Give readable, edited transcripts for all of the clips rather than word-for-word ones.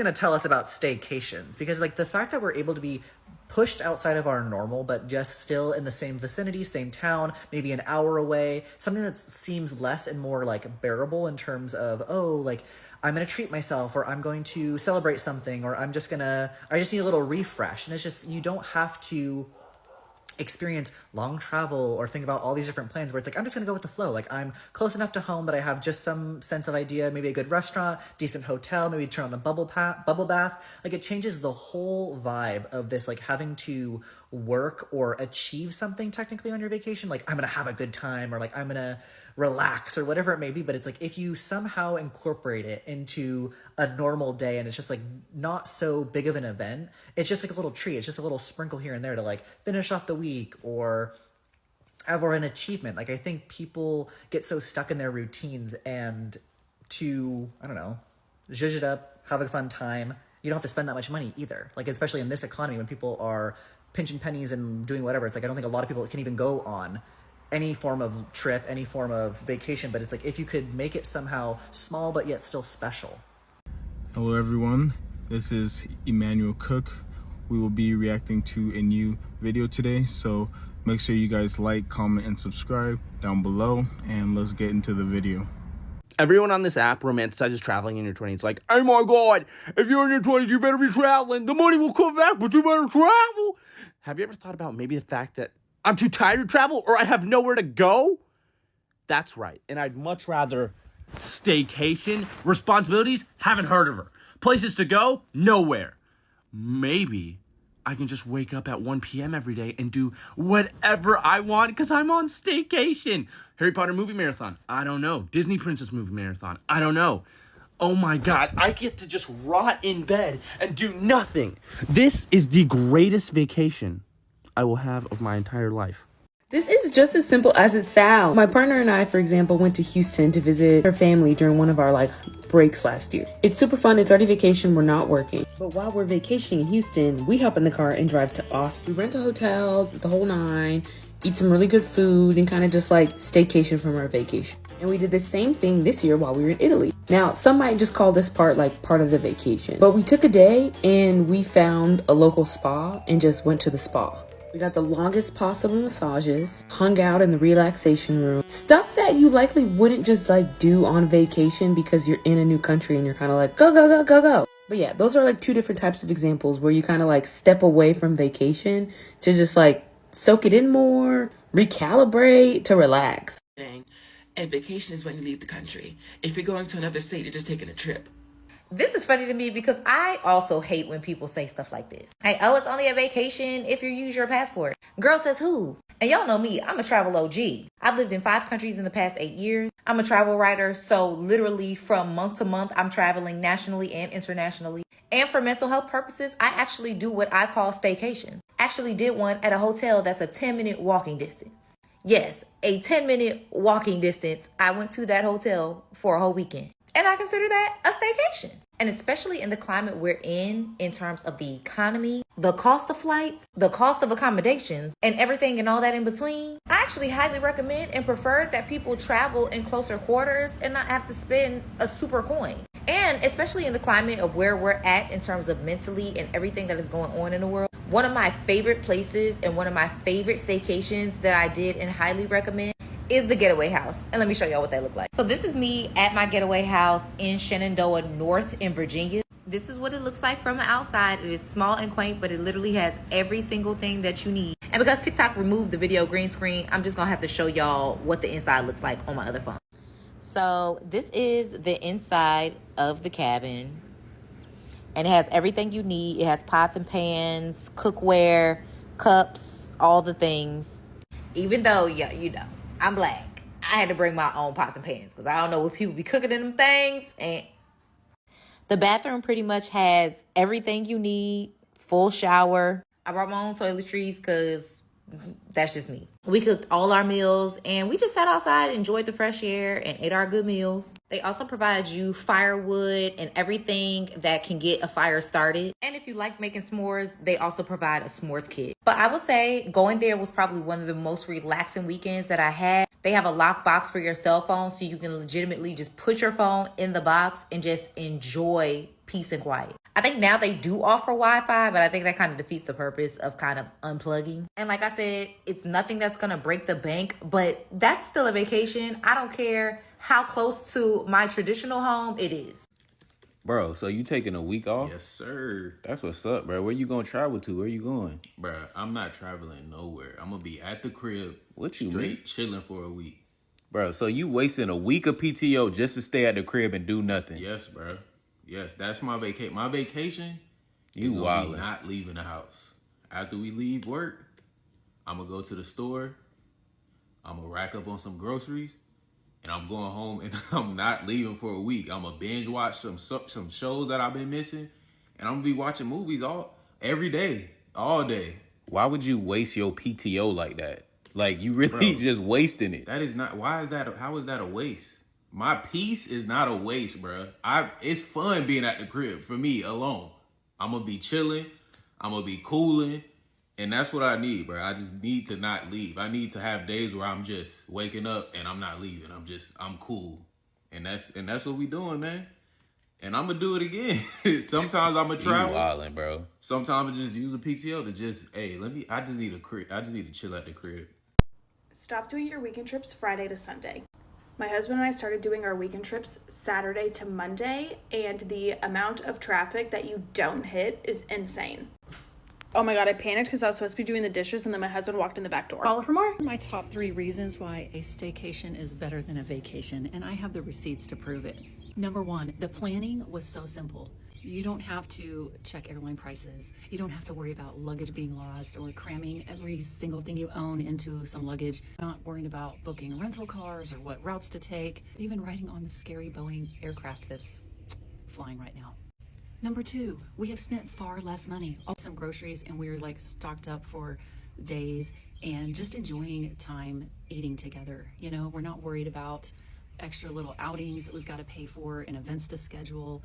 going to tell us about staycations, because like the fact that we're able to be pushed outside of our normal, but just still in the same vicinity, same town, maybe an hour away, something that seems less and more like bearable in terms of, oh, like I'm going to treat myself, or I'm going to celebrate something, or I just need a little refresh. And it's just, you don't have to experience long travel or think about all these different plans where it's like, I'm just going to go with the flow. Like I'm close enough to home that I have just some sense of idea, maybe a good restaurant, decent hotel, maybe turn on the bubble bath. Like it changes the whole vibe of this, like having to work or achieve something technically on your vacation. Like I'm going to have a good time, or like I'm going to relax, or whatever it may be. But it's like, if you somehow incorporate it into a normal day and it's just like not so big of an event, it's just like a little treat. It's just a little sprinkle here and there to like finish off the week, or an achievement. Like I think people get so stuck in their routines, and to, I don't know, zhuzh it up, have a fun time. You don't have to spend that much money either. Like, especially in this economy when people are pinching pennies and doing whatever, it's like, I don't think a lot of people can even go on any form of trip, any form of vacation. But it's like, if you could make it somehow small but yet still special. Hello everyone, this is Emmanuel Cook. We will be reacting to a new video today, so make sure you guys like, comment, and subscribe down below, and let's get into the video. Everyone on this app romanticizes traveling in your 20s. Like, oh my God, if you're in your 20s, you better be traveling. The money will come back, but you better travel. Have you ever thought about maybe the fact that I'm too tired to travel, or I have nowhere to go? That's right. And I'd much rather staycation. Responsibilities? Haven't heard of her. Places to go? Nowhere. Maybe I can just wake up at 1 p.m. every day and do whatever I want because I'm on staycation. Harry Potter movie marathon? I don't know. Disney Princess movie marathon? I don't know. Oh my God, I get to just rot in bed and do nothing. This is the greatest vacation I will have of my entire life. This is just as simple as it sounds. My partner and I, for example, went to Houston to visit her family during one of our breaks last year. It's super fun. It's already vacation. We're not working. But while we're vacationing in Houston, we hop in the car and drive to Austin. We rent a hotel, the whole nine, eat some really good food, and kind of just staycation from our vacation. And we did the same thing this year while we were in Italy. Now, some might just call this part part of the vacation. But we took a day and we found a local spa and just went to the spa. We got the longest possible massages, hung out in the relaxation room. Stuff that you likely wouldn't just do on vacation because you're in a new country and you're kind of go, go, go, go, go. But yeah, those are two different types of examples where you kind of step away from vacation to just soak it in more, recalibrate, to relax. And vacation is when you leave the country. If you're going to another state, you're just taking a trip. This is funny to me because I also hate when people say stuff like this. Hey, oh, it's only a vacation if you use your passport. Girl, says who? And y'all know me, I'm a travel OG. I've lived in 5 countries in the past 8 years. I'm a travel writer, so literally from month to month, I'm traveling nationally and internationally. And for mental health purposes, I actually do what I call staycation. Actually did one at a hotel that's a 10-minute walking distance. Yes, a 10-minute walking distance. I went to that hotel for a whole weekend. And I consider that a staycation. And especially in the climate we're in terms of the economy, the cost of flights, the cost of accommodations, and everything and all that in between, I actually highly recommend and prefer that people travel in closer quarters and not have to spend a super coin. And especially in the climate of where we're at in terms of mentally and everything that is going on in the world, one of my favorite places and one of my favorite staycations that I did and highly recommend is the Getaway House. And let me show y'all what they look like. So this is me at my Getaway House in Shenandoah North in Virginia. This is what it looks like from the outside. It is small and quaint, but it literally has every single thing that you need. And because TikTok removed the video green screen, I'm just gonna have to show y'all what the inside looks like on my other phone. So this is the inside of the cabin. And it has everything you need. It has pots and pans, cookware, cups, all the things. Even though, yeah, you know, I'm black, I had to bring my own pots and pans because I don't know what people be cooking in them things. And the bathroom pretty much has everything you need, full shower. I brought my own toiletries because that's just me. We cooked all our meals and we just sat outside, enjoyed the fresh air, and ate our good meals. They also provide you firewood and everything that can get a fire started. And if you like making s'mores, they also provide a s'mores kit. But I would say going there was probably one of the most relaxing weekends that I had. They have a lock box for your cell phone so you can legitimately just put your phone in the box and just enjoy peace and quiet. I think now they do offer Wi-Fi, but I think that kind of defeats the purpose of kind of unplugging. And like I said, it's nothing that's gonna break the bank, but that's still a vacation. I don't care how close to my traditional home it is. Bro, so you taking a week off? Yes, sir. That's what's up, bro. Where you gonna travel to? Where you going? Bro, I'm not traveling nowhere. I'm gonna be at the crib. What you straight mean? chilling for a week. Bro, so you wasting a week of PTO just to stay at the crib and do nothing? Yes, bro. Yes, that's my vacation. My vacation, You is wildin'. not leaving the house. After we leave work, I'm gonna go to the store. I'm gonna rack up on some groceries, and I'm going home. And I'm not leaving for a week. I'm gonna binge watch some shows that I've been missing, and I'm gonna be watching movies every day, all day. Why would you waste your PTO like that? Like, you really just wasting it. That is not. Why is that? How is that a waste? My peace is not a waste, bro. It's fun being at the crib for me alone. I'm gonna be chilling. I'm gonna be cooling, and that's what I need, bro. I just need to not leave. I need to have days where I'm just waking up and I'm not leaving. I'm cool, and that's what we doing, man. And I'm gonna do it again. Sometimes I'm gonna travel. You wildin', bro. Sometimes I just use a PTO to just, I just need a crib. I just need to chill at the crib. Stop doing your weekend trips Friday to Sunday. My husband and I started doing our weekend trips Saturday to Monday, and the amount of traffic that you don't hit is insane. Oh my God, I panicked because I was supposed to be doing the dishes, and then my husband walked in the back door. Follow for more. My top 3 reasons why a staycation is better than a vacation, and I have the receipts to prove it. Number 1, the planning was so simple. You don't have to check airline prices. You don't have to worry about luggage being lost or cramming every single thing you own into some luggage. Not worrying about booking rental cars or what routes to take, even riding on the scary Boeing aircraft that's flying right now. Number 2, we have spent far less money. Also some groceries, and we're like stocked up for days and just enjoying time eating together. You know, we're not worried about extra little outings that we've got to pay for and events to schedule.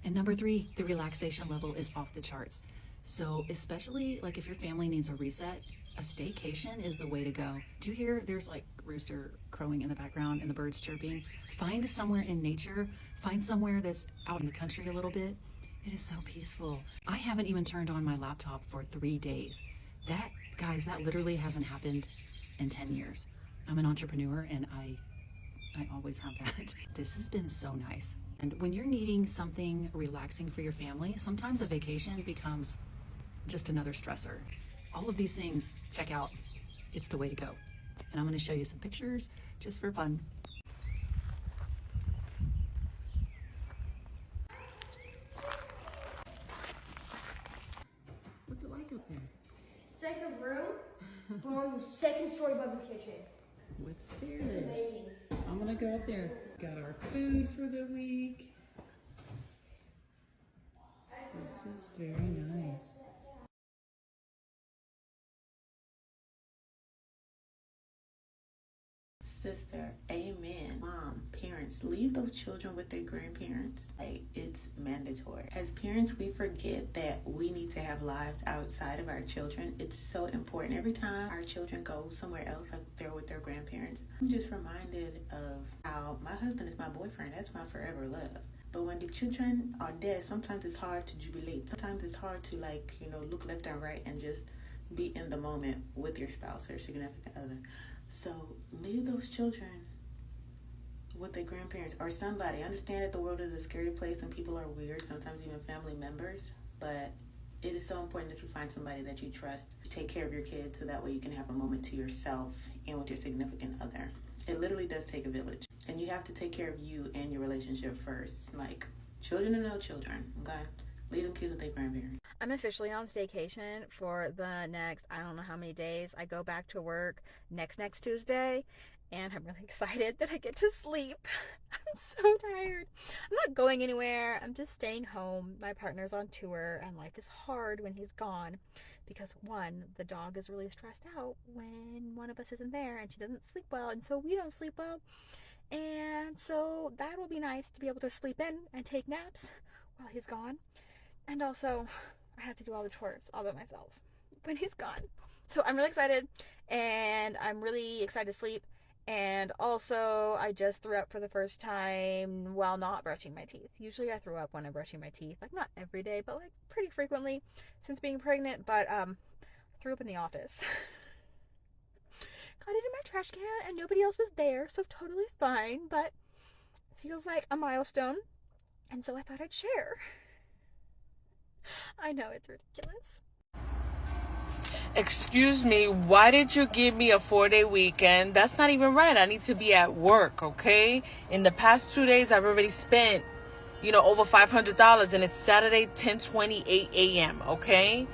And number 3, the relaxation level is off the charts. So especially like if your family needs a reset, a staycation is the way to go. Do you hear there's like rooster crowing in the background and the birds chirping? Find somewhere in nature, find somewhere that's out in the country a little bit. It is so peaceful. I haven't even turned on my laptop for 3 days. That, guys, that literally hasn't happened in 10 years. I'm an entrepreneur and I always have that. This has been so nice. And when you're needing something relaxing for your family, sometimes a vacation becomes just another stressor. All of these things, check out. It's the way to go. And I'm going to show you some pictures just for fun. What's it like up there? It's like a room, but on the second story above the kitchen. With stairs. I'm gonna go up there. Got our food for the week. This is very nice. Sister, amen. Mom, parents, leave those children with their grandparents. Like, it's mandatory. As parents, we forget that we need to have lives outside of our children. It's so important. Every time our children go somewhere else, like they're with their grandparents, I'm just reminded of how my husband is my boyfriend. That's my forever love. But when the children are dead, sometimes it's hard to jubilate. Sometimes it's hard to, look left and right and just be in the moment with your spouse or significant other. So leave those children with their grandparents or somebody. I understand that the world is a scary place and people are weird, sometimes even family members, but it is so important that you find somebody that you trust to take care of your kids so that way you can have a moment to yourself and with your significant other. It literally does take a village, and you have to take care of you and your relationship first. Like, children or no children, okay? Leave them kids with their grandparents. I'm officially on staycation for the next, I don't know how many days. I go back to work next Tuesday, and I'm really excited that I get to sleep. I'm so tired. I'm not going anywhere. I'm just staying home. My partner's on tour, and life is hard when he's gone because, one, the dog is really stressed out when one of us isn't there, and she doesn't sleep well, and so we don't sleep well. And so that will be nice to be able to sleep in and take naps while he's gone. And also, I have to do all the chores all by myself when he's gone. So I'm really excited, and I'm really excited to sleep. And also, I just threw up for the first time while not brushing my teeth. Usually I throw up when I'm brushing my teeth. Like, not every day, but like pretty frequently since being pregnant. But threw up in the office. Got it in my trash can and nobody else was there, so totally fine. But feels like a milestone. And so I thought I'd share. I know it's ridiculous. Excuse me, why did you give me a 4-day weekend? That's not even right. I need to be at work, okay? In the past 2 days, I've already spent, over $500, and it's Saturday, 10:28 a.m., okay?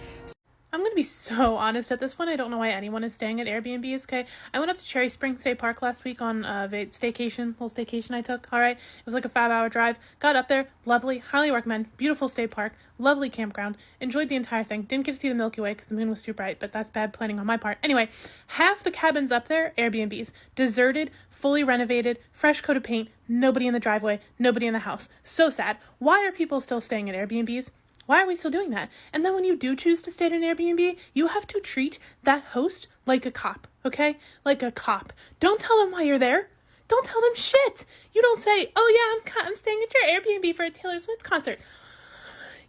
I'm going to be so honest at this point. I don't know why anyone is staying at Airbnbs, okay? I went up to Cherry Springs State Park last week on little staycation I took, all right? It was like a 5-hour drive. Got up there, lovely, highly recommend, beautiful state park, lovely campground, enjoyed the entire thing. Didn't get to see the Milky Way because the moon was too bright, but that's bad planning on my part. Anyway, half the cabins up there, Airbnbs, deserted, fully renovated, fresh coat of paint, nobody in the driveway, nobody in the house. So sad. Why are people still staying at Airbnbs? Why are we still doing that? And then when you do choose to stay at an Airbnb, you have to treat that host like a cop, okay? Like a cop. Don't tell them why you're there. Don't tell them shit. You don't say, oh yeah, I'm staying at your Airbnb for a Taylor Swift concert.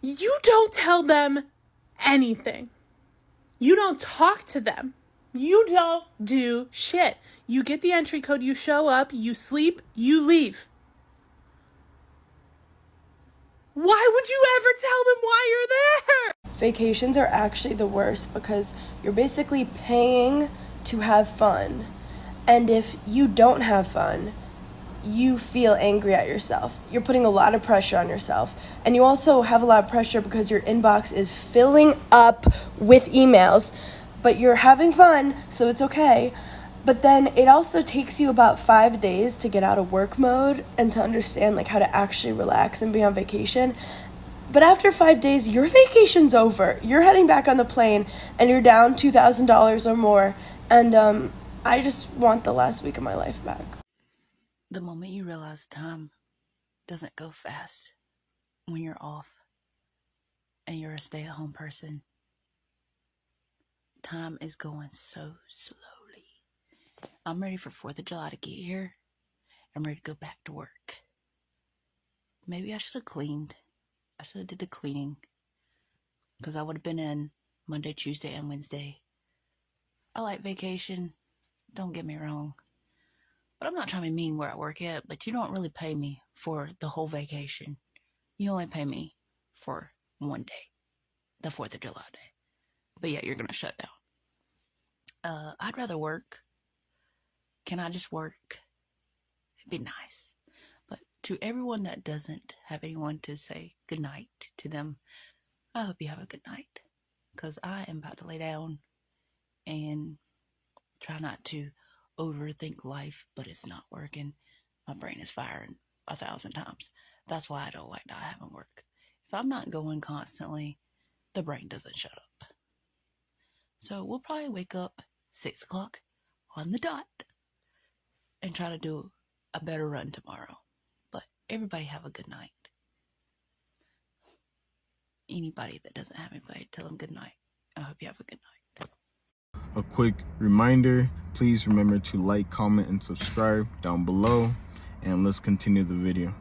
You don't tell them anything. You don't talk to them. You don't do shit. You get the entry code, you show up, you sleep, you leave. Why would you ever tell them why you're there? Vacations are actually the worst because you're basically paying to have fun. And if you don't have fun, you feel angry at yourself. You're putting a lot of pressure on yourself. And you also have a lot of pressure because your inbox is filling up with emails. But you're having fun, so it's okay. But then it also takes you about 5 days to get out of work mode and to understand how to actually relax and be on vacation. But after 5 days, your vacation's over. You're heading back on the plane and you're down $2,000 or more. And I just want the last week of my life back. The moment you realize time doesn't go fast when you're off and you're a stay-at-home person, time is going so slowly. I'm ready for 4th of July to get here. I'm ready to go back to work. Maybe I should have cleaned. I should have did the cleaning. Because I would have been in Monday, Tuesday, and Wednesday. I like vacation. Don't get me wrong. But I'm not trying to be mean where I work at. But you don't really pay me for the whole vacation. You only pay me for one day. The 4th of July day. But yeah, you're going to shut down. I'd rather work. Can I just work? It'd be nice. But to everyone that doesn't have anyone to say goodnight to them, I hope you have a good night. Because I am about to lay down and try not to overthink life, but it's not working. My brain is firing 1,000 times. That's why I don't like not having work. If I'm not going constantly, the brain doesn't shut up. So we'll probably wake up 6 o'clock on the dot and try to do a better run tomorrow. But everybody have a good night. Anybody that doesn't have anybody, tell them good night. I hope you have a good night. A quick reminder, please remember to like, comment, and subscribe down below. And let's continue the video.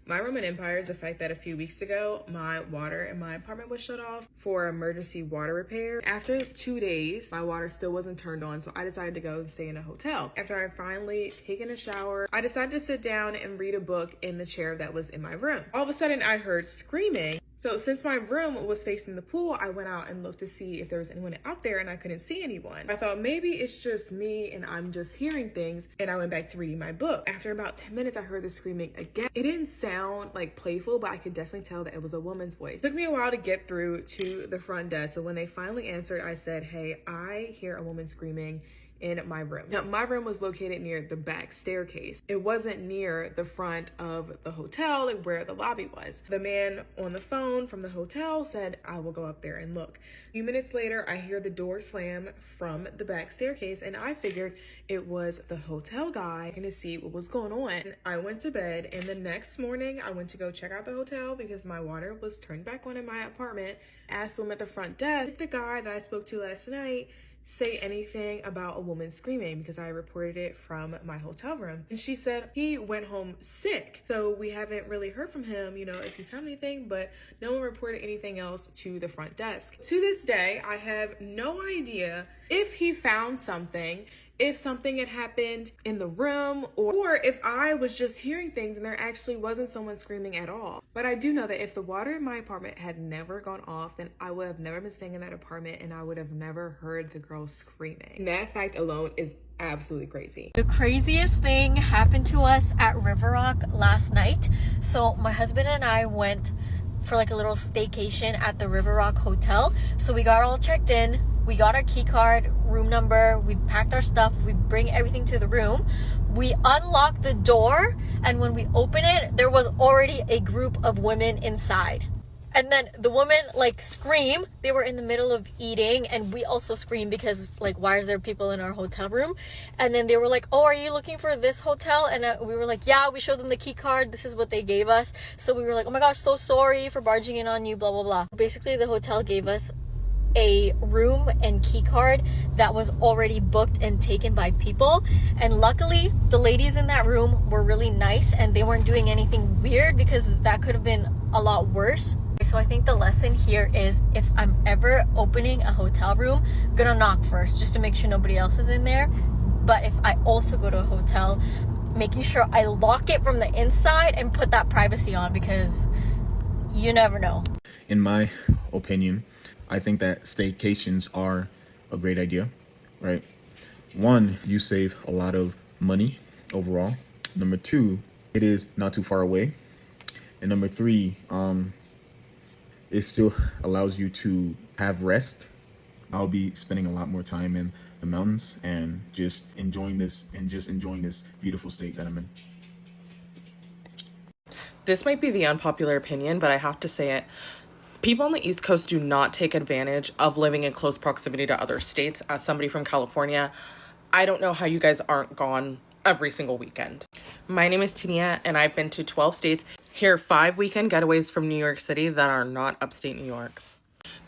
My Roman Empire is the fact that a few weeks ago, my water in my apartment was shut off for emergency water repair. After 2 days, my water still wasn't turned on, so I decided to go and stay in a hotel. After I finally taken a shower, I decided to sit down and read a book in the chair that was in my room. All of a sudden, I heard screaming. So since my room was facing the pool, I went out and looked to see if there was anyone out there, and I couldn't see anyone. I thought maybe it's just me and I'm just hearing things, and I went back to reading my book. After about 10 minutes, I heard the screaming again. It didn't sound like playful, but I could definitely tell that it was a woman's voice. It took me a while to get through to the front desk, so when they finally answered, I said, "Hey, I hear a woman screaming in my room." Now, my room was located near the back staircase. It wasn't near the front of the hotel where the lobby was. The man on the phone from the hotel said, "I will go up there and look." A few minutes later, I hear the door slam from the back staircase, and I figured it was the hotel guy to see what was going on. I went to bed, and the next morning, I went to go check out the hotel because my water was turned back on in my apartment. Asked them at the front desk, "Did the guy that I spoke to last night say anything about a woman screaming because I reported it from my hotel room. And she said he went home sick. So we haven't really heard from him, if he found anything, but no one reported anything else to the front desk. To this day, I have no idea if he found something, if something had happened in the room, or if I was just hearing things and there actually wasn't someone screaming at all. But I do know that if the water in my apartment had never gone off, then I would have never been staying in that apartment and I would have never heard the girl screaming. And that fact alone is absolutely crazy. The craziest thing happened to us at River Rock last night. So my husband and I went for like a little staycation at the River Rock Hotel. So we got all checked in. We got our key card, room number, we packed our stuff, we bring everything to the room. We unlocked the door, and when we open it, there was already a group of women inside. And then the women scream. They were in the middle of eating, and we also screamed because why is there people in our hotel room? And then they were like, oh, are you looking for this hotel? And we were like, yeah. We showed them the key card. This is what they gave us. So we were like, oh my gosh, so sorry for barging in on you, blah blah blah. Basically, the hotel gave us a room and key card that was already booked and taken by people, and luckily the ladies in that room were really nice and they weren't doing anything weird, because that could have been a lot worse. So I think the lesson here is, if I'm ever opening a hotel room, I'm gonna knock first just to make sure nobody else is in there. But if I also go to a hotel, making sure I lock it from the inside and put that privacy on, because you never know. In my opinion, I think that staycations are a great idea, right? One, you save a lot of money overall. Number two, it is not too far away. And number three, it still allows you to have rest. I'll be spending a lot more time in the mountains and just enjoying this beautiful state that I'm in. This might be the unpopular opinion, but I have to say it. People on the East Coast do not take advantage of living in close proximity to other states. As somebody from California, I don't know how you guys aren't gone every single weekend. My name is Tania, and I've been to 12 states. Here are 5 weekend getaways from New York City that are not upstate New York.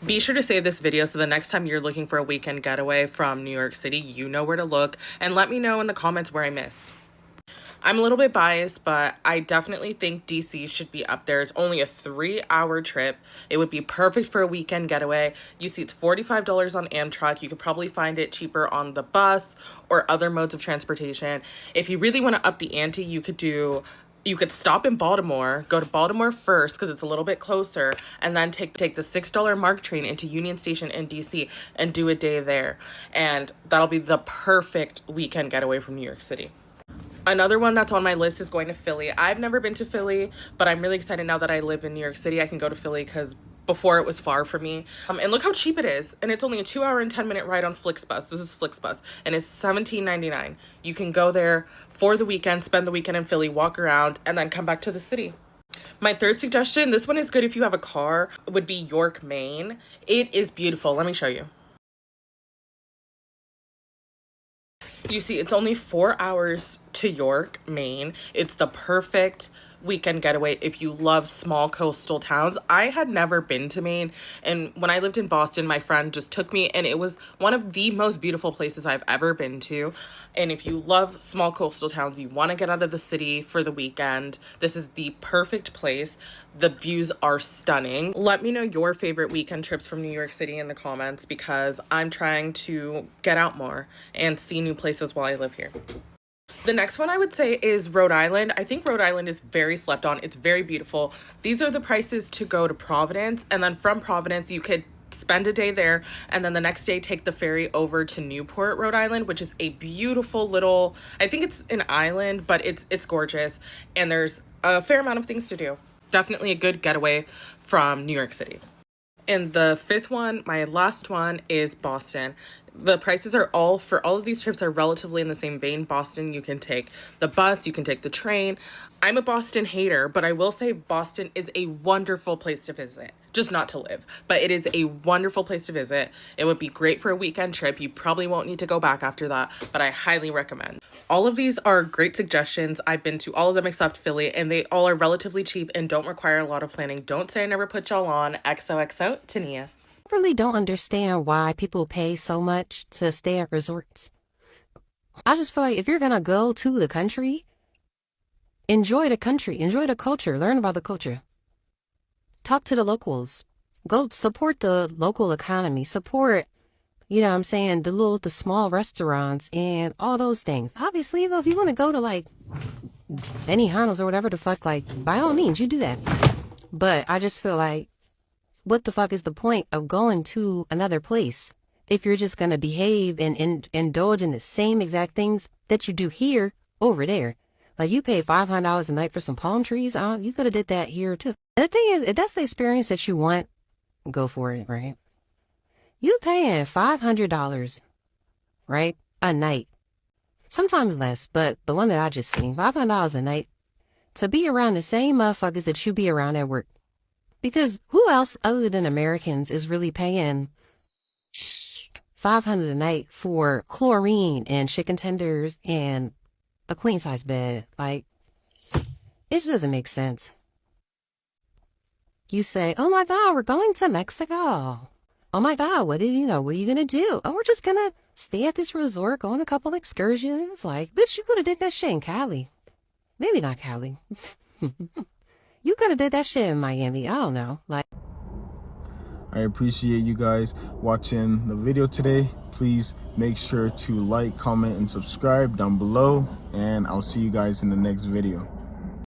Be sure to save this video so the next time you're looking for a weekend getaway from New York City, you know where to look, and let me know in the comments where I missed. I'm a little bit biased, but I definitely think DC should be up there. It's only a 3-hour trip. It would be perfect for a weekend getaway. You see, it's $45 on Amtrak. You could probably find it cheaper on the bus or other modes of transportation. If you really want to up the ante, you could stop in Baltimore, go to Baltimore first because it's a little bit closer, and then take the $6 MARC train into Union Station in DC and do a day there. And that'll be the perfect weekend getaway from New York City. Another one that's on my list is going to Philly. I've never been to Philly, but I'm really excited now that I live in New York City. I can go to Philly because before it was far for me. And look how cheap it is. And it's only a 2-hour and 10-minute ride on Flixbus. This is Flixbus. And it's $17.99. You can go there for the weekend, spend the weekend in Philly, walk around, and then come back to the city. My third suggestion, this one is good if you have a car, would be York, Maine. It is beautiful. Let me show you. You see, it's only 4 hours to York, Maine. It's the perfect weekend getaway if you love small coastal towns. I had never been to Maine, and when I lived in Boston, my friend just took me, and it was one of the most beautiful places I've ever been to. And if you love small coastal towns, you want to get out of the city for the weekend, this is the perfect place. The views are stunning. Let me know your favorite weekend trips from New York City in the comments, because I'm trying to get out more and see new places while I live here. The next one I would say is Rhode Island. I think Rhode Island is very slept on. It's very beautiful. These are the prices to go to Providence, and then from Providence you could spend a day there, and then the next day take the ferry over to Newport, Rhode Island, which is a beautiful little, I think it's an island, but it's gorgeous, and there's a fair amount of things to do. Definitely a good getaway from New York City. And the fifth one, my last one, is Boston. The prices are for all of these trips are relatively in the same vein. Boston, you can take the bus, you can take the train. I'm a Boston hater, but I will say Boston is a wonderful place to visit. Just not to live, but it is a wonderful place to visit. It would be great for a weekend trip. You probably won't need to go back after that, but I highly recommend. All of these are great suggestions. I've been to all of them except Philly, and they all are relatively cheap and don't require a lot of planning. Don't say I never put y'all on. XOXO, Tania. really don't understand why people pay so much to stay at resorts. I just feel like if you're gonna go to the country, enjoy the country, enjoy the culture, learn about the culture. Talk to the locals. Go support the local economy, support, you know what I'm saying, the small restaurants and all those things. Obviously, though, if you want to go to like Benihana's or whatever the fuck, like, by all means, you do that. But I just feel like, what the fuck is the point of going to another place if you're just going to behave and indulge in the same exact things that you do here over there? Like, you pay $500 a night for some palm trees. You could have did that here too. The thing is, if that's the experience that you want, go for it, right? You paying $500, right, a night. Sometimes less, but the one that I just seen, $500 a night to be around the same motherfuckers that you be around at work. Because who else other than Americans is really paying $500 a night for chlorine and chicken tenders and a queen size bed? Like, it just doesn't make sense. You say, oh my God, we're going to Mexico. Oh my God, what are you going to do? Oh, we're just going to stay at this resort, go on a couple excursions. Like, bitch, you could have did that shit in Cali. Maybe not Cali. You could have did that shit in Miami. I don't know. Like, I appreciate you guys watching the video today. Please make sure to like, comment, and subscribe down below. And I'll see you guys in the next video.